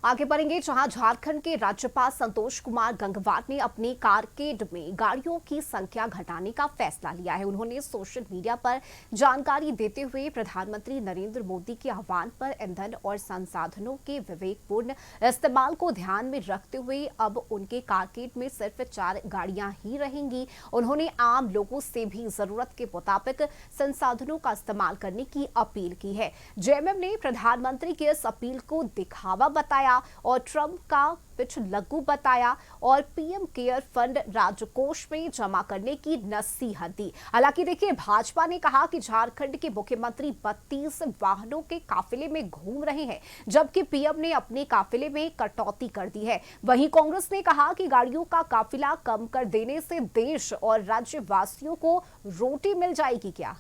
आगे बढ़ेंगे, जहां झारखंड के राज्यपाल संतोष कुमार गंगवार ने अपनी कारकेड में गाड़ियों की संख्या घटाने का फैसला लिया है। उन्होंने सोशल मीडिया पर जानकारी देते हुए प्रधानमंत्री नरेंद्र मोदी के आह्वान पर ईंधन और संसाधनों के विवेकपूर्ण इस्तेमाल को ध्यान में रखते हुए अब उनके कारकेड में सिर्फ 4 गाड़ियां ही रहेंगी। उन्होंने आम लोगों से भी जरूरत के मुताबिक संसाधनों का इस्तेमाल करने की अपील की है। जेएमएम ने प्रधानमंत्री की इस अपील को दिखावा बताया और ट्रंप का पिच लग्गू बताया और पीएम केयर फंड राजकोष में जमा करने की नसीहत दी। हालांकि देखिए, भाजपा ने कहा कि झारखंड के मुख्यमंत्री 32 वाहनों के काफिले में घूम रहे हैं, जबकि पीएम ने अपने काफिले में कटौती कर दी है। वहीं कांग्रेस ने कहा कि गाड़ियों का काफिला कम कर देने से देश और राज्यवासियों को रोटी मिल जाएगी क्या?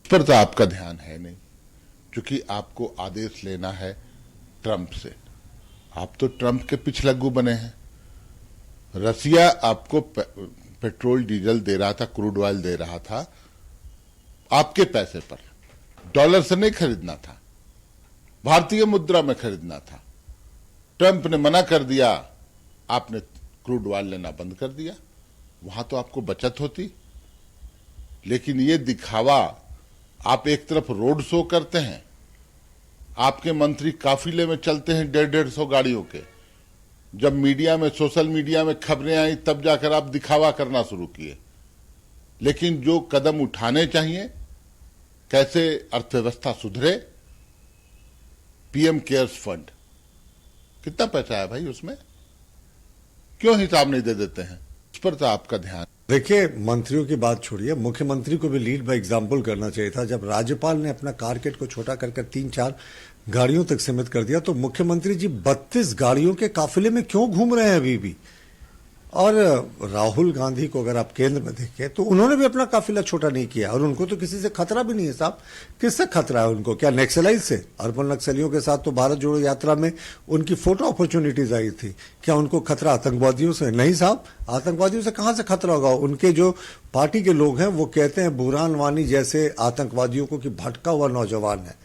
पर तो आपका ध्यान है नहीं, क्योंकि आपको आदेश लेना है ट्रंप से। आप तो ट्रंप के पिछलग्गू बने हैं। रसिया आपको पेट्रोल डीजल दे रहा था, क्रूड ऑयल दे रहा था आपके पैसे पर। डॉलर से नहीं खरीदना था, भारतीय मुद्रा में खरीदना था। ट्रंप ने मना कर दिया, आपने क्रूड ऑयल लेना बंद कर दिया। वहां तो आपको बचत होती। लेकिन ये दिखावा, आप एक तरफ रोड शो करते हैं, आपके मंत्री काफिले में चलते हैं 150-150 गाड़ियों के। जब मीडिया में, सोशल मीडिया में खबरें आई, तब जाकर आप दिखावा करना शुरू किए। लेकिन जो कदम उठाने चाहिए, कैसे अर्थव्यवस्था सुधरे, पीएम केयर्स फंड, कितना पैसा है भाई उसमें? क्यों हिसाब नहीं दे देते हैं? इस पर तो आपका ध्यान। देखिए, मंत्रियों की बात छोड़िए, मुख्यमंत्री को भी लीड बाय एग्जाम्पल करना चाहिए था। जब राज्यपाल ने अपना कारकेट को छोटा करके 3-4 गाड़ियों तक सीमित कर दिया, तो मुख्यमंत्री जी 32 गाड़ियों के काफिले में क्यों घूम रहे हैं अभी भी? और राहुल गांधी को अगर आप केंद्र में देखें तो उन्होंने भी अपना काफिला छोटा नहीं किया, और उनको तो किसी से खतरा भी नहीं है साहब। किससे खतरा है उनको? क्या नक्सलाइट से? अर्बन नक्सलियों के साथ तो भारत जोड़ो यात्रा में उनकी फोटो अपॉर्चुनिटीज आई थी। क्या उनको खतरा आतंकवादियों से? नहीं साहब, आतंकवादियों से कहां से खतरा होगा? उनके जो पार्टी के लोग हैं वो कहते हैं बुरहान वानी जैसे आतंकवादियों को कि भटका हुआ नौजवान है।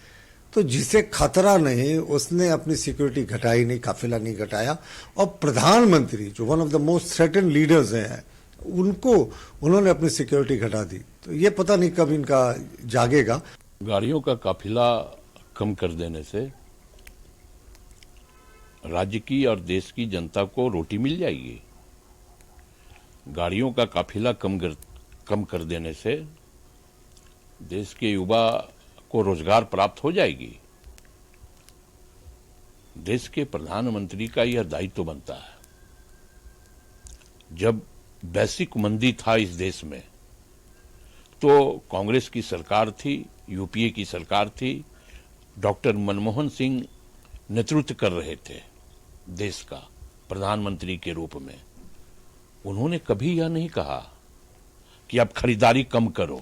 तो जिसे खतरा नहीं, उसने अपनी सिक्योरिटी घटाई नहीं, काफिला नहीं घटाया। और प्रधानमंत्री जो one of the most threatened leaders हैं, उनको उन्होंने अपनी सिक्योरिटी घटा दी। तो ये पता नहीं कब इनका जागेगा। गाड़ियों का काफिला कम कर देने से राज्य की और देश की जनता को रोटी मिल जाएगी। गाड़ियों का काफिला कम कर देने से देश के युवा को रोजगार प्राप्त हो जाएगी। देश के प्रधानमंत्री का यह दायित्व बनता है। जब वैश्विक मंदी था इस देश में, तो कांग्रेस की सरकार थी, यूपीए की सरकार थी, डॉक्टर मनमोहन सिंह नेतृत्व कर रहे थे देश का प्रधानमंत्री के रूप में। उन्होंने कभी यह नहीं कहा कि आप खरीदारी कम करो,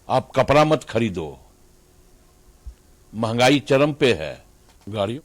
आप कपड़ा मत खरीदो, महंगाई चरम पे है। गाड़ियों